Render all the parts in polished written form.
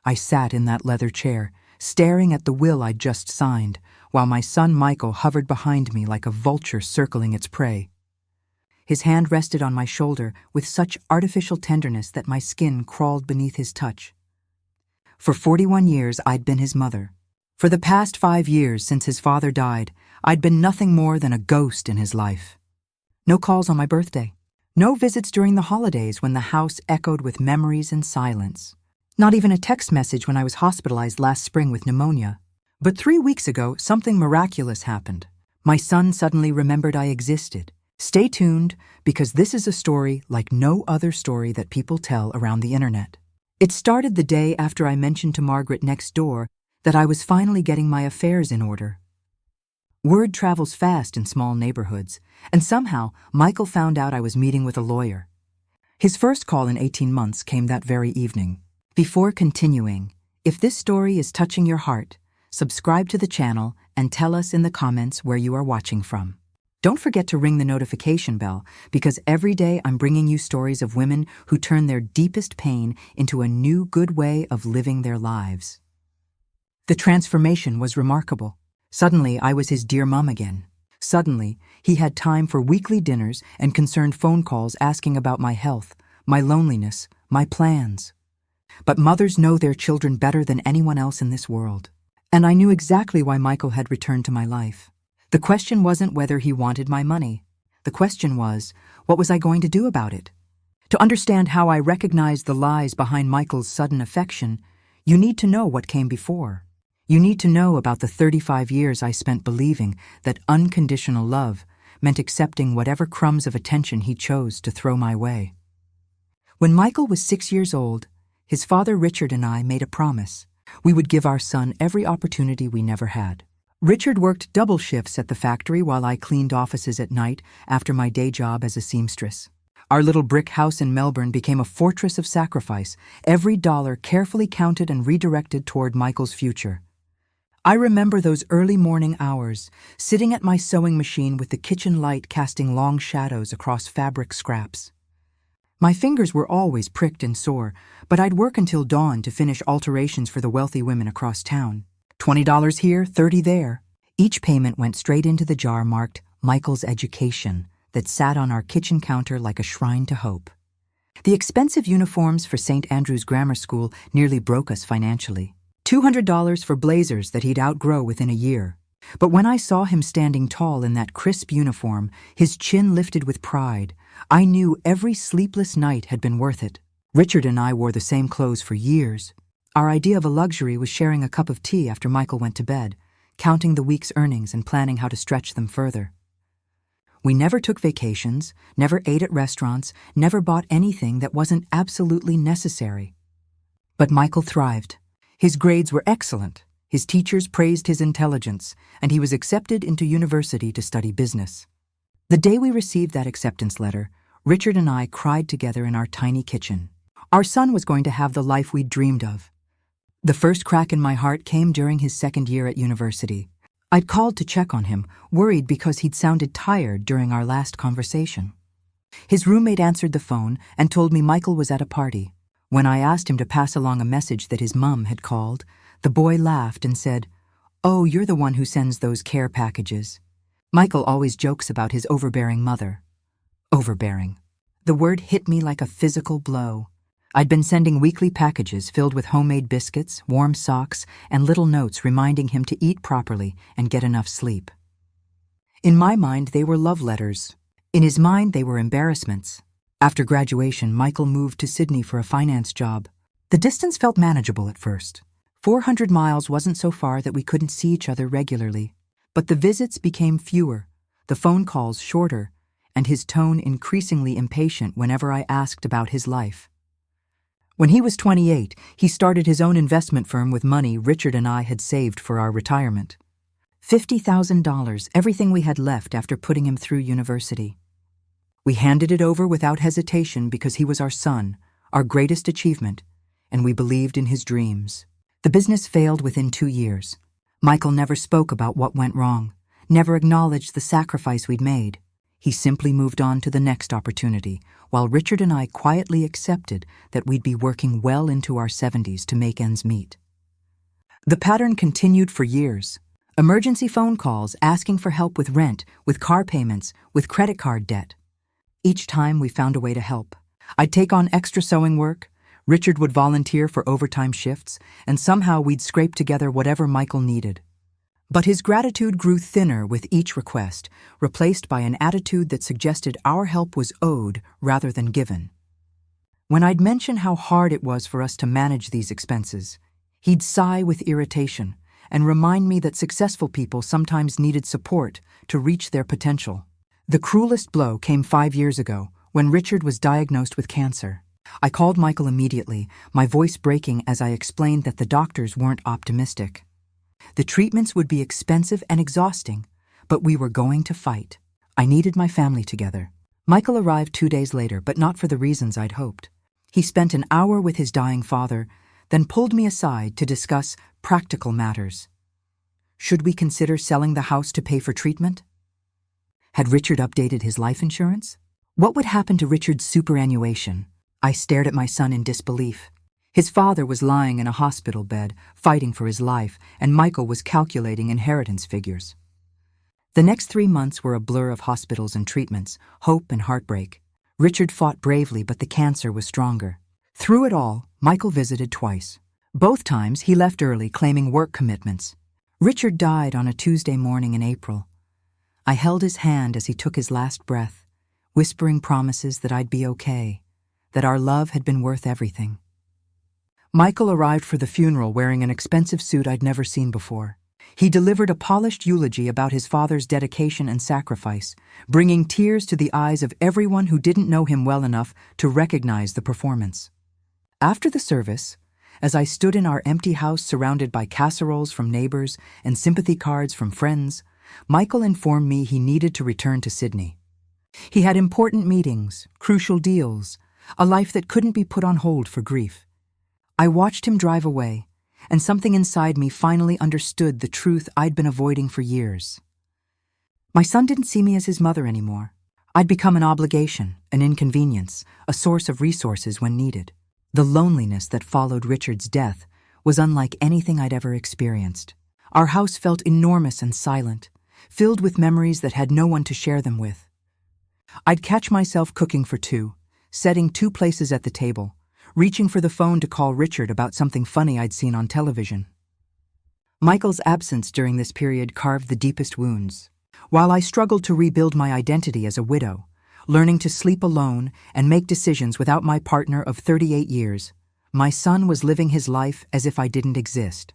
I sat in that leather chair, staring at the will I'd just signed, while my son Michael hovered behind me like a vulture circling its prey. His hand rested on my shoulder with such artificial tenderness that my skin crawled beneath his touch. For 41 years, I'd been his mother. For the past 5 years since his father died, I'd been nothing more than a ghost in his life. No calls on my birthday. No visits during the holidays when the house echoed with memories and silence. Not even a text message when I was hospitalized last spring with pneumonia. But 3 weeks ago, something miraculous happened. My son suddenly remembered I existed. Stay tuned, because this is a story like no other story that people tell around the internet. It started the day after I mentioned to Margaret next door that I was finally getting my affairs in order. Word travels fast in small neighborhoods, and somehow Michael found out I was meeting with a lawyer. His first call in 18 months came that very evening. Before continuing, if this story is touching your heart, subscribe to the channel and tell us in the comments where you are watching from. Don't forget to ring the notification bell, because every day I'm bringing you stories of women who turn their deepest pain into a new good way of living their lives. The transformation was remarkable. Suddenly, I was his dear mom again. Suddenly, he had time for weekly dinners and concerned phone calls asking about my health, my loneliness, my plans. But mothers know their children better than anyone else in this world. And I knew exactly why Michael had returned to my life. The question wasn't whether he wanted my money. The question was, what was I going to do about it? To understand how I recognized the lies behind Michael's sudden affection, you need to know what came before. You need to know about the 35 years I spent believing that unconditional love meant accepting whatever crumbs of attention he chose to throw my way. When Michael was 6 years old, his father Richard and I made a promise. We would give our son every opportunity we never had. Richard worked double shifts at the factory while I cleaned offices at night after my day job as a seamstress. Our little brick house in Melbourne became a fortress of sacrifice, every dollar carefully counted and redirected toward Michael's future. I remember those early morning hours, sitting at my sewing machine with the kitchen light casting long shadows across fabric scraps. My fingers were always pricked and sore, but I'd work until dawn to finish alterations for the wealthy women across town. $20 here, $30 there. Each payment went straight into the jar marked Michael's Education that sat on our kitchen counter like a shrine to hope. The expensive uniforms for St. Andrew's Grammar School nearly broke us financially. $200 for blazers that he'd outgrow within a year. But when I saw him standing tall in that crisp uniform, his chin lifted with pride, I knew every sleepless night had been worth it. Richard and I wore the same clothes for years. Our idea of a luxury was sharing a cup of tea after Michael went to bed, counting the week's earnings and planning how to stretch them further. We never took vacations, never ate at restaurants, never bought anything that wasn't absolutely necessary. But Michael thrived. His grades were excellent, his teachers praised his intelligence, and he was accepted into university to study business. The day we received that acceptance letter, Richard and I cried together in our tiny kitchen. Our son was going to have the life we'd dreamed of. The first crack in my heart came during his second year at university. I'd called to check on him, worried because he'd sounded tired during our last conversation. His roommate answered the phone and told me Michael was at a party. When I asked him to pass along a message that his mom had called, the boy laughed and said, "Oh, you're the one who sends those care packages." Michael always jokes about his overbearing mother. Overbearing. The word hit me like a physical blow. I'd been sending weekly packages filled with homemade biscuits, warm socks, and little notes reminding him to eat properly and get enough sleep. In my mind, they were love letters. In his mind, they were embarrassments. After graduation, Michael moved to Sydney for a finance job. The distance felt manageable at first. 400 miles wasn't so far that we couldn't see each other regularly. But the visits became fewer, the phone calls shorter, and his tone increasingly impatient whenever I asked about his life. When he was 28, he started his own investment firm with money Richard and I had saved for our retirement. $50,000, everything we had left after putting him through university. We handed it over without hesitation because he was our son, our greatest achievement, and we believed in his dreams. The business failed within 2 years. Michael never spoke about what went wrong, never acknowledged the sacrifice we'd made. He simply moved on to the next opportunity, while Richard and I quietly accepted that we'd be working well into our 70s to make ends meet. The pattern continued for years. Emergency phone calls asking for help with rent, with car payments, with credit card debt. Each time we found a way to help. I'd take on extra sewing work, Richard would volunteer for overtime shifts, and somehow we'd scrape together whatever Michael needed. But his gratitude grew thinner with each request, replaced by an attitude that suggested our help was owed rather than given. When I'd mention how hard it was for us to manage these expenses, he'd sigh with irritation and remind me that successful people sometimes needed support to reach their potential. The cruelest blow came 5 years ago, when Richard was diagnosed with cancer. I called Michael immediately, my voice breaking as I explained that the doctors weren't optimistic. The treatments would be expensive and exhausting, but we were going to fight. I needed my family together. Michael arrived 2 days later, but not for the reasons I'd hoped. He spent an hour with his dying father, then pulled me aside to discuss practical matters. Should we consider selling the house to pay for treatment? Had Richard updated his life insurance? What would happen to Richard's superannuation? I stared at my son in disbelief. His father was lying in a hospital bed, fighting for his life, and Michael was calculating inheritance figures. The next 3 months were a blur of hospitals and treatments, hope and heartbreak. Richard fought bravely, but the cancer was stronger. Through it all, Michael visited twice. Both times he left early, claiming work commitments. Richard died on a Tuesday morning in April. I held his hand as he took his last breath, whispering promises that I'd be okay, that our love had been worth everything. Michael arrived for the funeral wearing an expensive suit I'd never seen before. He delivered a polished eulogy about his father's dedication and sacrifice, bringing tears to the eyes of everyone who didn't know him well enough to recognize the performance. After the service, as I stood in our empty house surrounded by casseroles from neighbors and sympathy cards from friends, Michael informed me he needed to return to Sydney. He had important meetings, crucial deals, a life that couldn't be put on hold for grief. I watched him drive away, and something inside me finally understood the truth I'd been avoiding for years. My son didn't see me as his mother anymore. I'd become an obligation, an inconvenience, a source of resources when needed. The loneliness that followed Richard's death was unlike anything I'd ever experienced. Our house felt enormous and silent, filled with memories that had no one to share them with. I'd catch myself cooking for two, setting 2 places at the table, reaching for the phone to call Richard about something funny I'd seen on television. Michael's absence during this period carved the deepest wounds. While I struggled to rebuild my identity as a widow, learning to sleep alone and make decisions without my partner of 38 years, my son was living his life as if I didn't exist.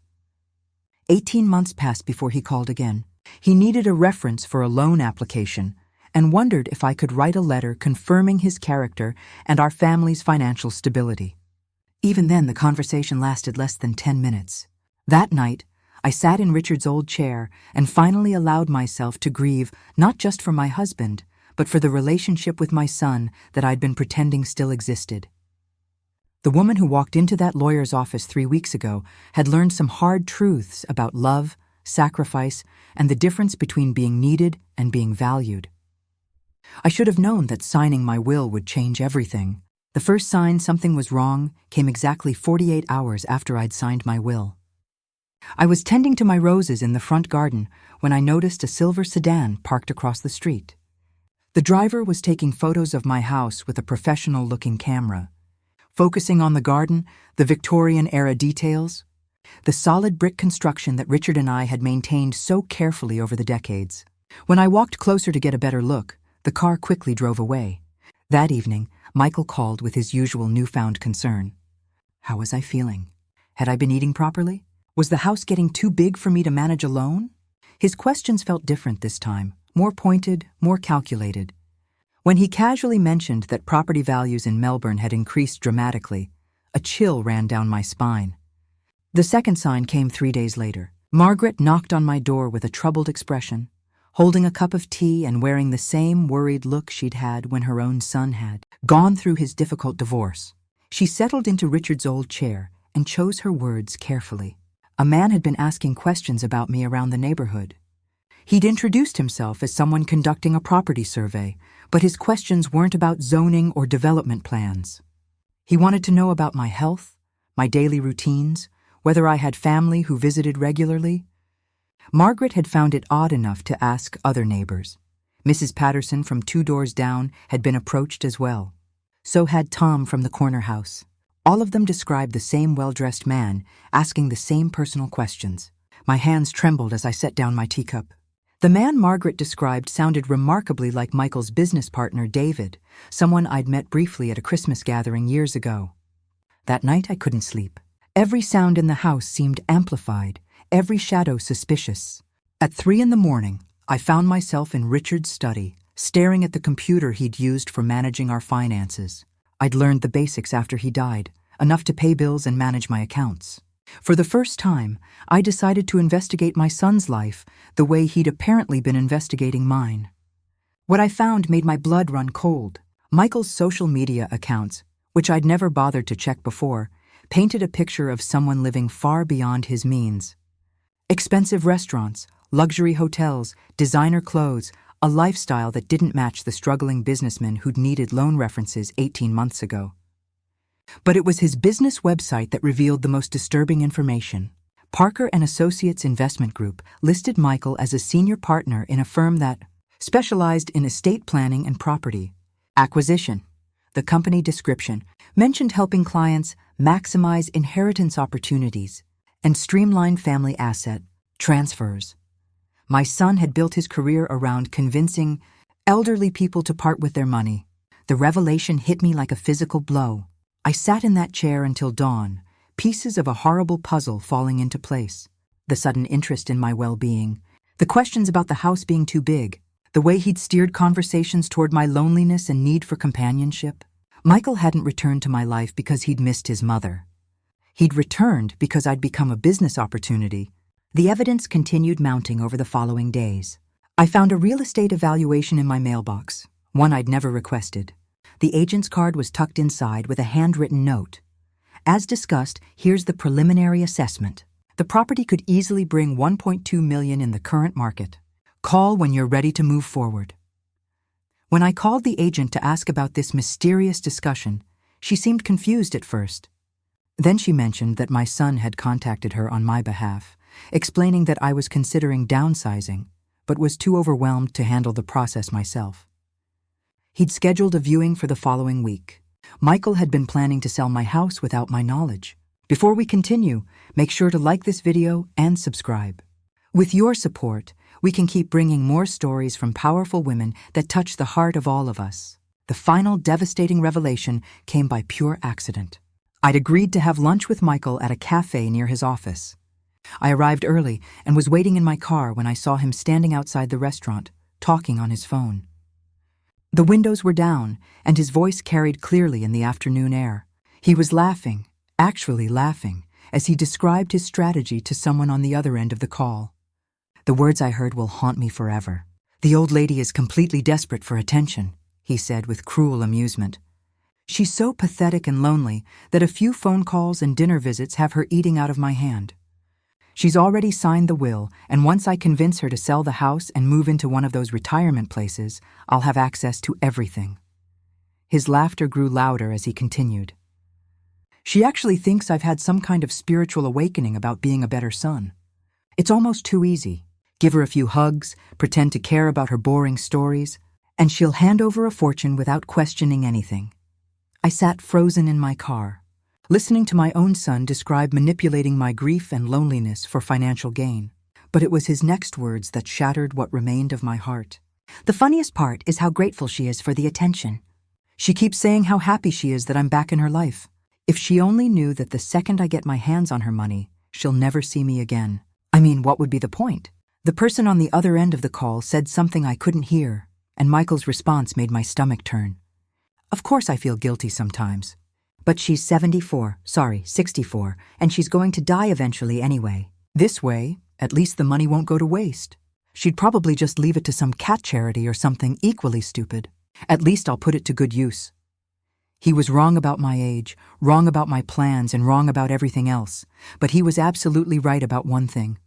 18 months passed before he called again. He needed a reference for a loan application and wondered if I could write a letter confirming his character and our family's financial stability. Even then, the conversation lasted less than 10 minutes. That night, I sat in Richard's old chair and finally allowed myself to grieve not just for my husband, but for the relationship with my son that I'd been pretending still existed. The woman who walked into that lawyer's office 3 weeks ago had learned some hard truths about love, sacrifice, and the difference between being needed and being valued. I should have known that signing my will would change everything. The first sign something was wrong came exactly 48 hours after I'd signed my will. I was tending to my roses in the front garden when I noticed a silver sedan parked across the street. The driver was taking photos of my house with a professional-looking camera, focusing on the garden, the Victorian-era details, the solid brick construction that Richard and I had maintained so carefully over the decades. When I walked closer to get a better look, the car quickly drove away. That evening, Michael called with his usual newfound concern. How was I feeling? Had I been eating properly? Was the house getting too big for me to manage alone? His questions felt different this time, more pointed, more calculated. When he casually mentioned that property values in Melbourne had increased dramatically, a chill ran down my spine. The second sign came 3 days later. Margaret knocked on my door with a troubled expression, holding a cup of tea and wearing the same worried look she'd had when her own son had gone through his difficult divorce. She settled into Richard's old chair and chose her words carefully. A man had been asking questions about me around the neighborhood. He'd introduced himself as someone conducting a property survey, but his questions weren't about zoning or development plans. He wanted to know about my health, my daily routines, whether I had family who visited regularly. Margaret had found it odd enough to ask other neighbors. Mrs. Patterson from 2 doors down had been approached as well. So had Tom from the corner house. All of them described the same well-dressed man, asking the same personal questions. My hands trembled as I set down my teacup. The man Margaret described sounded remarkably like Michael's business partner, David, someone I'd met briefly at a Christmas gathering years ago. That night I couldn't sleep. Every sound in the house seemed amplified, every shadow suspicious. At 3 a.m, I found myself in Richard's study, staring at the computer he'd used for managing our finances. I'd learned the basics after he died, enough to pay bills and manage my accounts. For the first time, I decided to investigate my son's life the way he'd apparently been investigating mine. What I found made my blood run cold. Michael's social media accounts, which I'd never bothered to check before, painted a picture of someone living far beyond his means. Expensive restaurants, luxury hotels, designer clothes, a lifestyle that didn't match the struggling businessman who'd needed loan references 18 months ago. But it was his business website that revealed the most disturbing information. Parker & Associates Investment Group listed Michael as a senior partner in a firm that specialized in estate planning and property acquisition. The company description mentioned helping clients maximize inheritance opportunities and streamline family asset transfers. My son had built his career around convincing elderly people to part with their money. The revelation hit me like a physical blow. I sat in that chair until dawn, pieces of a horrible puzzle falling into place. The sudden interest in my well-being, the questions about the house being too big, the way he'd steered conversations toward my loneliness and need for companionship. Michael hadn't returned to my life because he'd missed his mother. He'd returned because I'd become a business opportunity. The evidence continued mounting over the following days. I found a real estate evaluation in my mailbox, one I'd never requested. The agent's card was tucked inside with a handwritten note. As discussed, here's the preliminary assessment. The property could easily bring $1.2 million in the current market. Call when you're ready to move forward. When I called the agent to ask about this mysterious discussion, she seemed confused at first. Then she mentioned that my son had contacted her on my behalf, explaining that I was considering downsizing, but was too overwhelmed to handle the process myself. He'd scheduled a viewing for the following week. Michael had been planning to sell my house without my knowledge. Before we continue, make sure to like this video and subscribe. With your support, we can keep bringing more stories from powerful women that touch the heart of all of us. The final devastating revelation came by pure accident. I'd agreed to have lunch with Michael at a cafe near his office. I arrived early and was waiting in my car when I saw him standing outside the restaurant, talking on his phone. The windows were down, and his voice carried clearly in the afternoon air. He was laughing, actually laughing, as he described his strategy to someone on the other end of the call. The words I heard will haunt me forever. "The old lady is completely desperate for attention," he said with cruel amusement. "She's so pathetic and lonely that a few phone calls and dinner visits have her eating out of my hand. She's already signed the will, and once I convince her to sell the house and move into one of those retirement places, I'll have access to everything." His laughter grew louder as he continued. "She actually thinks I've had some kind of spiritual awakening about being a better son. It's almost too easy. Give her a few hugs, pretend to care about her boring stories, and she'll hand over a fortune without questioning anything." I sat frozen in my car, listening to my own son describe manipulating my grief and loneliness for financial gain. But it was his next words that shattered what remained of my heart. "The funniest part is how grateful she is for the attention. She keeps saying how happy she is that I'm back in her life. If she only knew that the second I get my hands on her money, she'll never see me again. I mean, what would be the point?" The person on the other end of the call said something I couldn't hear, and Michael's response made my stomach turn. "Of course I feel guilty sometimes. But she's 64, and she's going to die eventually anyway. This way, at least the money won't go to waste. She'd probably just leave it to some cat charity or something equally stupid. At least I'll put it to good use." He was wrong about my age, wrong about my plans, and wrong about everything else. But he was absolutely right about one thing.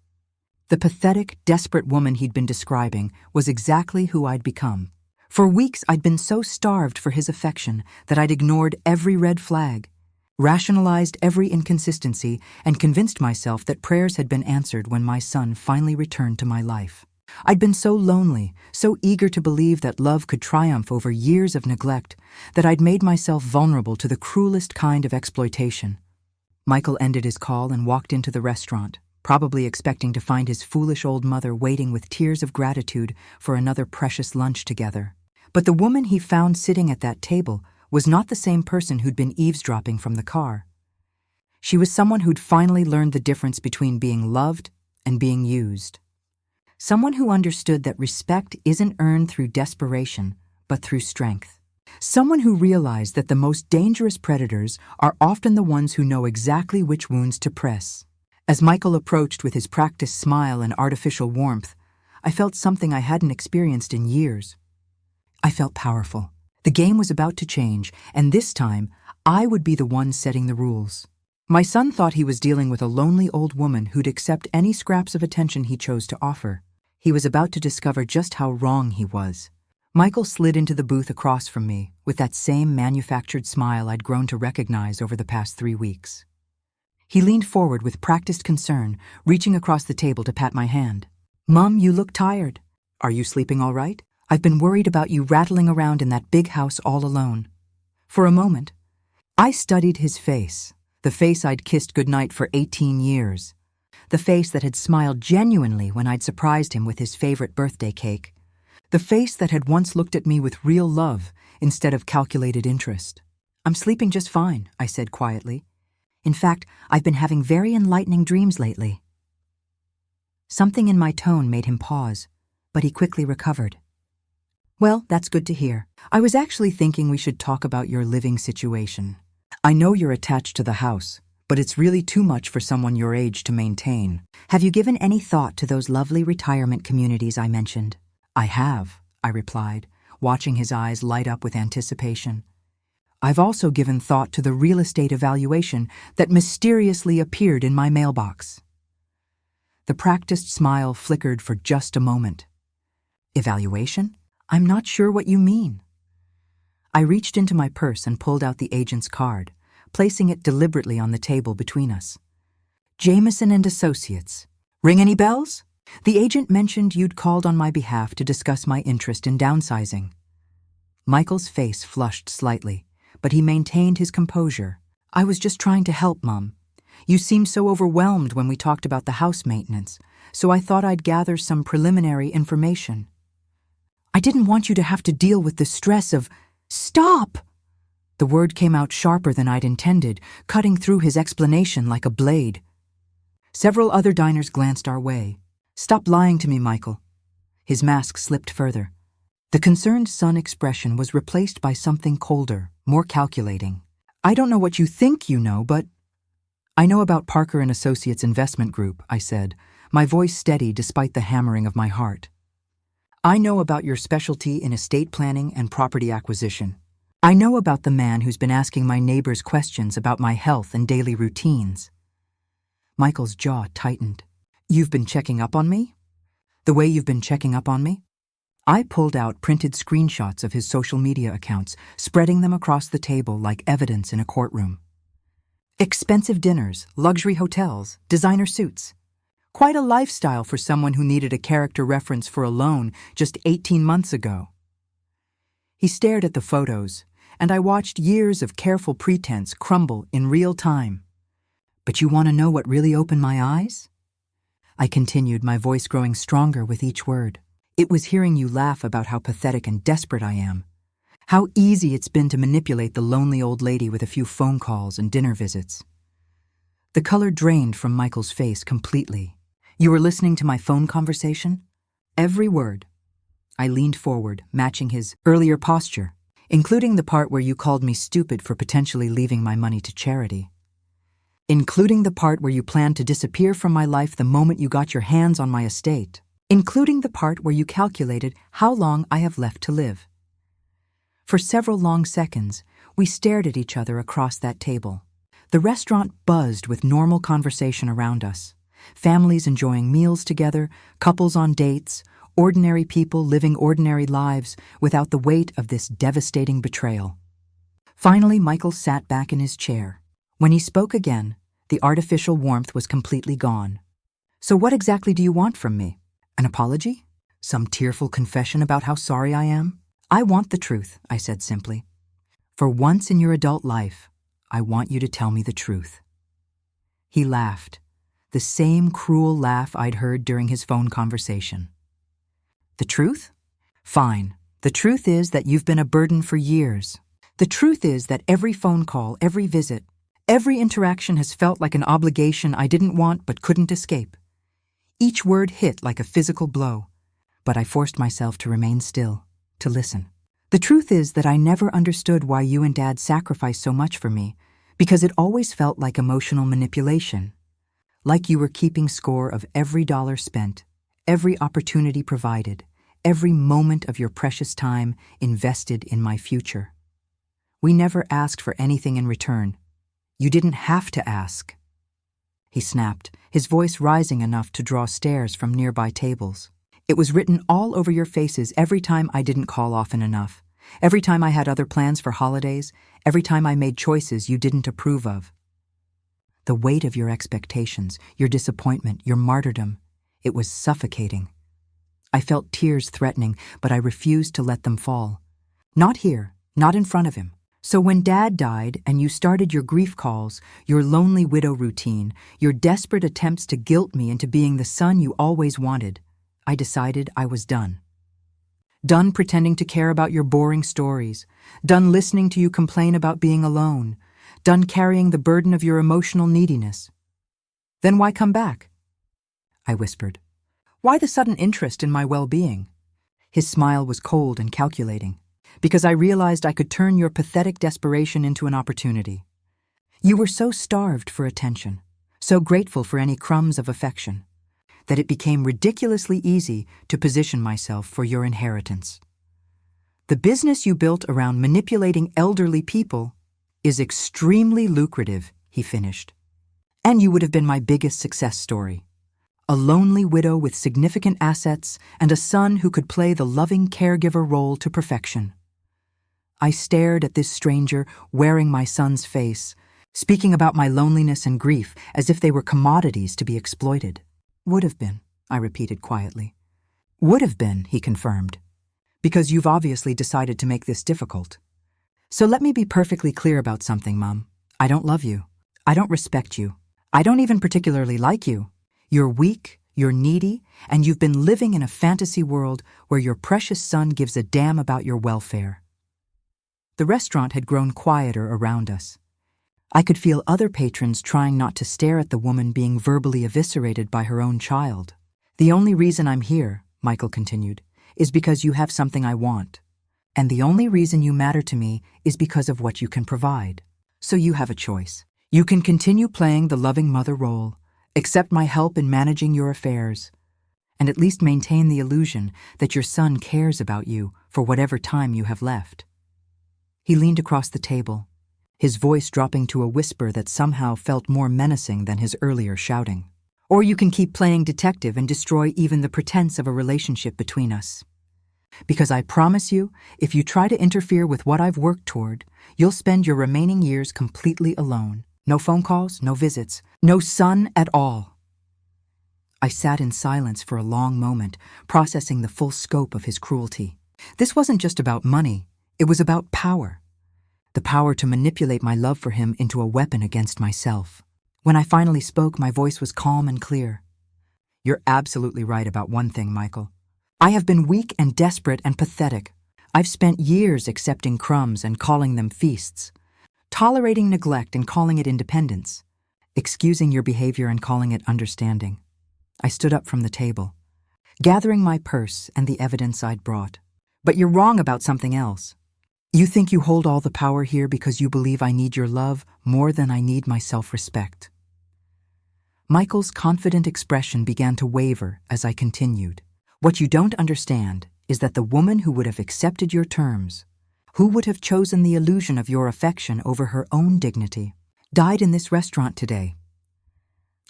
The pathetic, desperate woman he'd been describing was exactly who I'd become. For weeks I'd been so starved for his affection that I'd ignored every red flag, rationalized every inconsistency, and convinced myself that prayers had been answered when my son finally returned to my life. I'd been so lonely, so eager to believe that love could triumph over years of neglect, that I'd made myself vulnerable to the cruelest kind of exploitation. Michael ended his call and walked into the restaurant, probably expecting to find his foolish old mother waiting with tears of gratitude for another precious lunch together. But the woman he found sitting at that table was not the same person who'd been eavesdropping from the car. She was someone who'd finally learned the difference between being loved and being used. Someone who understood that respect isn't earned through desperation, but through strength. Someone who realized that the most dangerous predators are often the ones who know exactly which wounds to press. As Michael approached with his practiced smile and artificial warmth, I felt something I hadn't experienced in years. I felt powerful. The game was about to change, and this time, I would be the one setting the rules. My son thought he was dealing with a lonely old woman who'd accept any scraps of attention he chose to offer. He was about to discover just how wrong he was. Michael slid into the booth across from me, with that same manufactured smile I'd grown to recognize over the past 3 weeks. He leaned forward with practiced concern, reaching across the table to pat my hand. "Mom, you look tired. Are you sleeping all right? I've been worried about you rattling around in that big house all alone." For a moment, I studied his face, the face I'd kissed goodnight for 18 years, the face that had smiled genuinely when I'd surprised him with his favorite birthday cake, the face that had once looked at me with real love instead of calculated interest. "I'm sleeping just fine," I said quietly. "In fact, I've been having very enlightening dreams lately." Something in my tone made him pause, but he quickly recovered. "Well, that's good to hear. I was actually thinking we should talk about your living situation. I know you're attached to the house, but it's really too much for someone your age to maintain. Have you given any thought to those lovely retirement communities I mentioned?" "I have," I replied, watching his eyes light up with anticipation. "I've also given thought to the real estate evaluation that mysteriously appeared in my mailbox." The practiced smile flickered for just a moment. "Evaluation? I'm not sure what you mean." I reached into my purse and pulled out the agent's card, placing it deliberately on the table between us. "Jameson and Associates. Ring any bells? The agent mentioned you'd called on my behalf to discuss my interest in downsizing." Michael's face flushed slightly, but he maintained his composure. "I was just trying to help, Mom. You seemed so overwhelmed when we talked about the house maintenance, so I thought I'd gather some preliminary information. I didn't want you to have to deal with the stress of—" "Stop!" The word came out sharper than I'd intended, cutting through his explanation like a blade. Several other diners glanced our way. "Stop lying to me, Michael." His mask slipped further. The concerned son expression was replaced by something colder, more calculating. "I don't know what you think you know, but—" "I know about Parker and Associates Investment Group," I said, my voice steady despite the hammering of my heart. "I know about your specialty in estate planning and property acquisition. I know about the man who's been asking my neighbors questions about my health and daily routines." Michael's jaw tightened. "You've been checking up on me? The way you've been checking up on me?" I pulled out printed screenshots of his social media accounts, spreading them across the table like evidence in a courtroom. Expensive dinners, luxury hotels, designer suits. Quite a lifestyle for someone who needed a character reference for a loan just 18 months ago. He stared at the photos, and I watched years of careful pretense crumble in real time. "But you want to know what really opened my eyes?" I continued, my voice growing stronger with each word. "It was hearing you laugh about how pathetic and desperate I am. How easy it's been to manipulate the lonely old lady with a few phone calls and dinner visits." The color drained from Michael's face completely. "You were listening to my phone conversation?" "Every word." I leaned forward, matching his earlier posture, "including the part where you called me stupid for potentially leaving my money to charity. Including the part where you planned to disappear from my life the moment you got your hands on my estate. Including the part where you calculated how long I have left to live." For several long seconds, we stared at each other across that table. The restaurant buzzed with normal conversation around us, Families enjoying meals together, couples on dates, ordinary people living ordinary lives without the weight of this devastating betrayal. Finally, Michael sat back in his chair. When he spoke again, the artificial warmth was completely gone. "So what exactly do you want from me? An apology? Some tearful confession about how sorry I am?" "I want the truth," I said simply. "For once in your adult life, I want you to tell me the truth." He laughed, the same cruel laugh I'd heard during his phone conversation. "The truth? Fine. The truth is that you've been a burden for years. The truth is that every phone call, every visit, every interaction has felt like an obligation I didn't want but couldn't escape. Each word hit like a physical blow, but I forced myself to remain still, to listen. The truth is that I never understood why you and Dad sacrificed so much for me, because it always felt like emotional manipulation, like you were keeping score of every dollar spent, every opportunity provided, every moment of your precious time invested in my future. We never asked for anything in return. You didn't have to ask." He snapped, his voice rising enough to draw stares from nearby tables. "It was written all over your faces every time I didn't call often enough, every time I had other plans for holidays, every time I made choices you didn't approve of. The weight of your expectations, your disappointment, your martyrdom, it was suffocating. I felt tears threatening, but I refused to let them fall. Not here, not in front of him. So when Dad died and you started your grief calls, your lonely widow routine, your desperate attempts to guilt me into being the son you always wanted, I decided I was done. Done pretending to care about your boring stories, done listening to you complain about being alone, done carrying the burden of your emotional neediness. Then why come back?" I whispered. "Why the sudden interest in my well-being?" His smile was cold and calculating. "Because I realized I could turn your pathetic desperation into an opportunity. You were so starved for attention, so grateful for any crumbs of affection, that it became ridiculously easy to position myself for your inheritance. The business you built around manipulating elderly people is extremely lucrative," he finished. "And you would have been my biggest success story. A lonely widow with significant assets and a son who could play the loving caregiver role to perfection." I stared at this stranger wearing my son's face, speaking about my loneliness and grief as if they were commodities to be exploited. "Would have been," I repeated quietly. "Would have been," he confirmed, "because you've obviously decided to make this difficult. So let me be perfectly clear about something, Mom. I don't love you. I don't respect you. I don't even particularly like you. You're weak, you're needy, and you've been living in a fantasy world where your precious son gives a damn about your welfare." The restaurant had grown quieter around us. I could feel other patrons trying not to stare at the woman being verbally eviscerated by her own child. "The only reason I'm here," Michael continued, "is because you have something I want. And the only reason you matter to me is because of what you can provide. So you have a choice. You can continue playing the loving mother role, accept my help in managing your affairs, and at least maintain the illusion that your son cares about you for whatever time you have left." He leaned across the table, his voice dropping to a whisper that somehow felt more menacing than his earlier shouting. "Or you can keep playing detective and destroy even the pretense of a relationship between us. Because I promise you, if you try to interfere with what I've worked toward, you'll spend your remaining years completely alone. No phone calls, no visits, no son at all." I sat in silence for a long moment, processing the full scope of his cruelty. This wasn't just about money. It was about power. The power to manipulate my love for him into a weapon against myself. When I finally spoke, my voice was calm and clear. "You're absolutely right about one thing, Michael. I have been weak and desperate and pathetic. I've spent years accepting crumbs and calling them feasts, tolerating neglect and calling it independence, excusing your behavior and calling it understanding." I stood up from the table, gathering my purse and the evidence I'd brought. "But you're wrong about something else. You think you hold all the power here because you believe I need your love more than I need my self-respect." Michael's confident expression began to waver as I continued. "What you don't understand is that the woman who would have accepted your terms, who would have chosen the illusion of your affection over her own dignity, died in this restaurant today.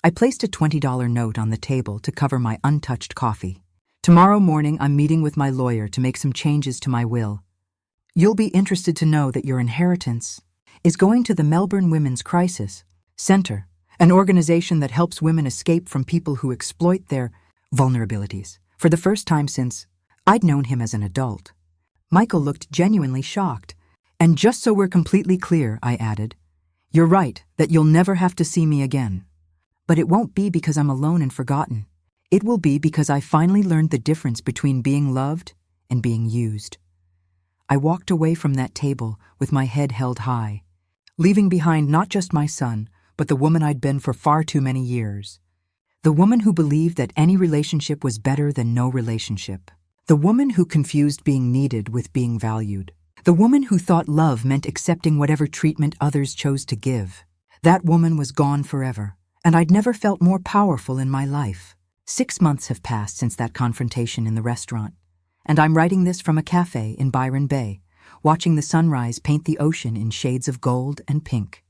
I placed a $20 note on the table to cover my untouched coffee. Tomorrow morning, I'm meeting with my lawyer to make some changes to my will. You'll be interested to know that your inheritance is going to the Melbourne Women's Crisis Center, an organization that helps women escape from people who exploit their vulnerabilities. For the first time since I'd known him as an adult, Michael looked genuinely shocked. And just so we're completely clear, I added, you're right that you'll never have to see me again. But it won't be because I'm alone and forgotten. It will be because I finally learned the difference between being loved and being used. I walked away from that table with my head held high, leaving behind not just my son, but the woman I'd been for far too many years. The woman who believed that any relationship was better than no relationship. The woman who confused being needed with being valued. The woman who thought love meant accepting whatever treatment others chose to give. That woman was gone forever, and I'd never felt more powerful in my life. 6 months have passed since that confrontation in the restaurant, and I'm writing this from a cafe in Byron Bay, watching the sunrise paint the ocean in shades of gold and pink.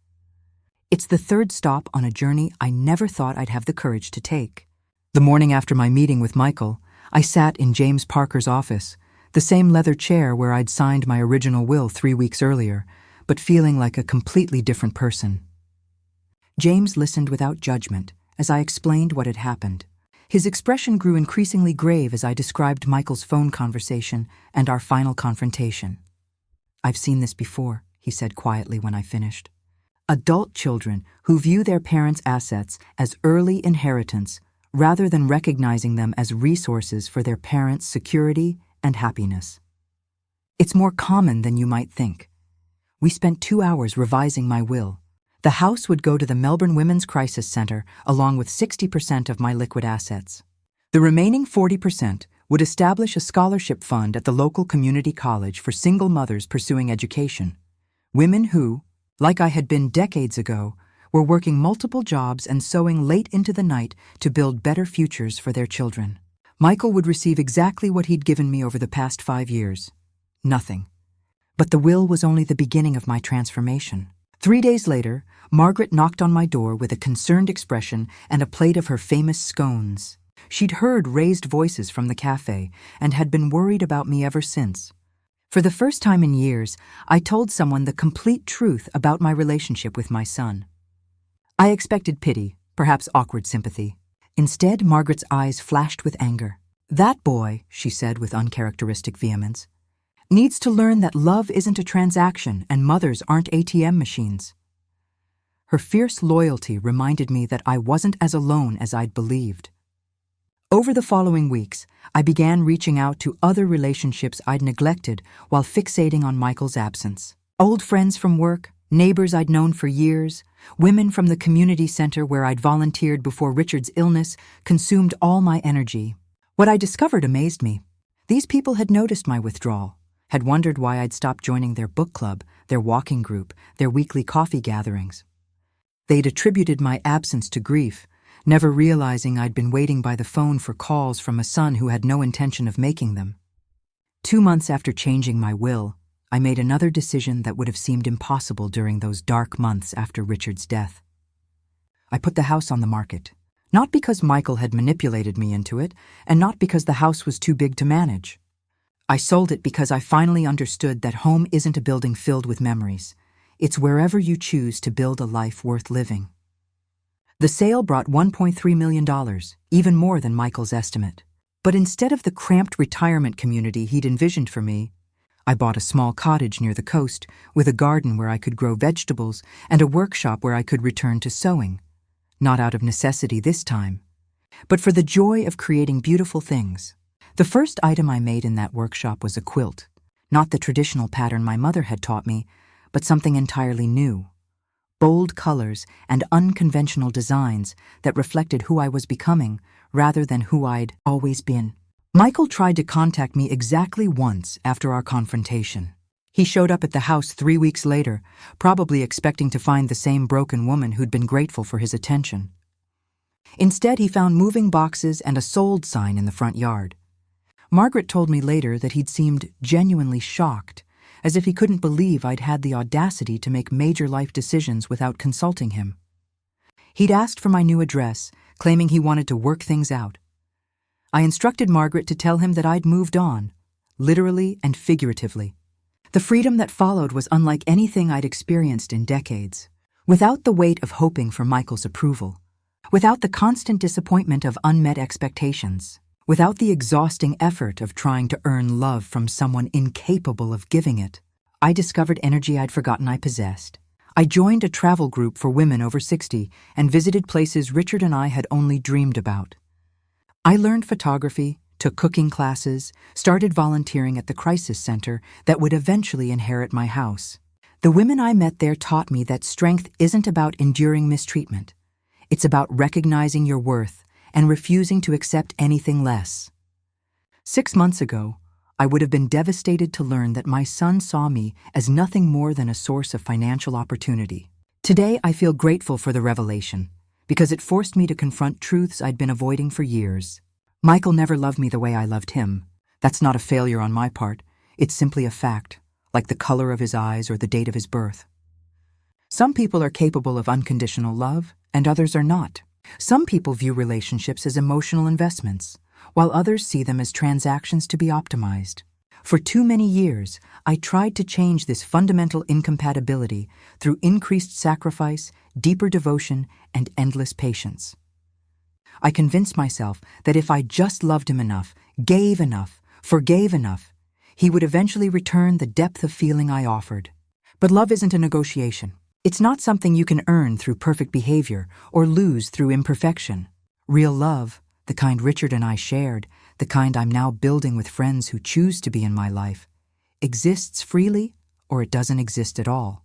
It's the third stop on a journey I never thought I'd have the courage to take. The morning after my meeting with Michael, I sat in James Parker's office, the same leather chair where I'd signed my original will 3 weeks earlier, but feeling like a completely different person. James listened without judgment as I explained what had happened. His expression grew increasingly grave as I described Michael's phone conversation and our final confrontation. I've seen this before, he said quietly when I finished. Adult children who view their parents' assets as early inheritance rather than recognizing them as resources for their parents' security and happiness. It's more common than you might think. We spent 2 hours revising my will. The house would go to the Melbourne Women's Crisis Center along with 60% of my liquid assets. The remaining 40% would establish a scholarship fund at the local community college for single mothers pursuing education. Women who, like I had been decades ago, were working multiple jobs and sewing late into the night to build better futures for their children. Michael would receive exactly what he'd given me over the past 5 years. Nothing. But the will was only the beginning of my transformation. 3 days later, Margaret knocked on my door with a concerned expression and a plate of her famous scones. She'd heard raised voices from the cafe and had been worried about me ever since. For the first time in years, I told someone the complete truth about my relationship with my son. I expected pity, perhaps awkward sympathy. Instead, Margaret's eyes flashed with anger. That boy, she said with uncharacteristic vehemence, needs to learn that love isn't a transaction and mothers aren't ATM machines. Her fierce loyalty reminded me that I wasn't as alone as I'd believed. Over the following weeks, I began reaching out to other relationships I'd neglected while fixating on Michael's absence. Old friends from work, neighbors I'd known for years, women from the community center where I'd volunteered before Richard's illness consumed all my energy. What I discovered amazed me. These people had noticed my withdrawal, had wondered why I'd stopped joining their book club, their walking group, their weekly coffee gatherings. They'd attributed my absence to grief, never realizing I'd been waiting by the phone for calls from a son who had no intention of making them. 2 months after changing my will, I made another decision that would have seemed impossible during those dark months after Richard's death. I put the house on the market, not because Michael had manipulated me into it, and not because the house was too big to manage. I sold it because I finally understood that home isn't a building filled with memories. It's wherever you choose to build a life worth living. The sale brought $1.3 million, even more than Michael's estimate. But instead of the cramped retirement community he'd envisioned for me, I bought a small cottage near the coast with a garden where I could grow vegetables and a workshop where I could return to sewing. Not out of necessity this time, but for the joy of creating beautiful things. The first item I made in that workshop was a quilt, not the traditional pattern my mother had taught me, but something entirely new. Bold colors and unconventional designs that reflected who I was becoming rather than who I'd always been. Michael tried to contact me exactly once after our confrontation. He showed up at the house 3 weeks later, probably expecting to find the same broken woman who'd been grateful for his attention. Instead, he found moving boxes and a sold sign in the front yard. Margaret told me later that he'd seemed genuinely shocked, as if he couldn't believe I'd had the audacity to make major life decisions without consulting him. He'd asked for my new address, claiming he wanted to work things out. I instructed Margaret to tell him that I'd moved on, literally and figuratively. The freedom that followed was unlike anything I'd experienced in decades. Without the weight of hoping for Michael's approval, without the constant disappointment of unmet expectations, without the exhausting effort of trying to earn love from someone incapable of giving it, I discovered energy I'd forgotten I possessed. I joined a travel group for women over 60 and visited places Richard and I had only dreamed about. I learned photography, took cooking classes, started volunteering at the crisis center that would eventually inherit my house. The women I met there taught me that strength isn't about enduring mistreatment. It's about recognizing your worth and refusing to accept anything less. 6 months ago, I would have been devastated to learn that my son saw me as nothing more than a source of financial opportunity. Today, I feel grateful for the revelation, because it forced me to confront truths I'd been avoiding for years. Michael never loved me the way I loved him. That's not a failure on my part. It's simply a fact, like the color of his eyes or the date of his birth. Some people are capable of unconditional love, and others are not. Some people view relationships as emotional investments, while others see them as transactions to be optimized. For too many years, I tried to change this fundamental incompatibility through increased sacrifice, deeper devotion, and endless patience. I convinced myself that if I just loved him enough, gave enough, forgave enough, he would eventually return the depth of feeling I offered. But love isn't a negotiation. It's not something you can earn through perfect behavior or lose through imperfection. Real love, the kind Richard and I shared, the kind I'm now building with friends who choose to be in my life, exists freely or it doesn't exist at all.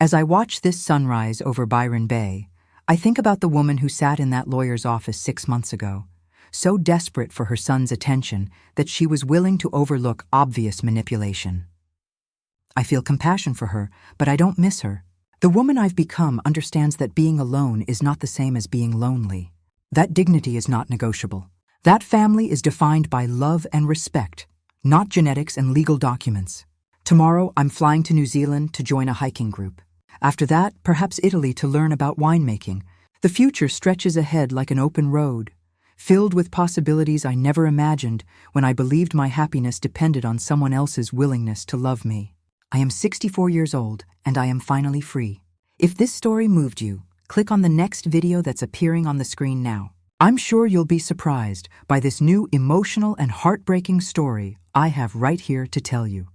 As I watch this sunrise over Byron Bay, I think about the woman who sat in that lawyer's office 6 months ago, so desperate for her son's attention that she was willing to overlook obvious manipulation. I feel compassion for her, but I don't miss her. The woman I've become understands that being alone is not the same as being lonely. That dignity is not negotiable. That family is defined by love and respect, not genetics and legal documents. Tomorrow, I'm flying to New Zealand to join a hiking group. After that, perhaps Italy to learn about winemaking. The future stretches ahead like an open road, filled with possibilities I never imagined when I believed my happiness depended on someone else's willingness to love me. I am 64 years old, and I am finally free. If this story moved you, click on the next video that's appearing on the screen now. I'm sure you'll be surprised by this new emotional and heartbreaking story I have right here to tell you.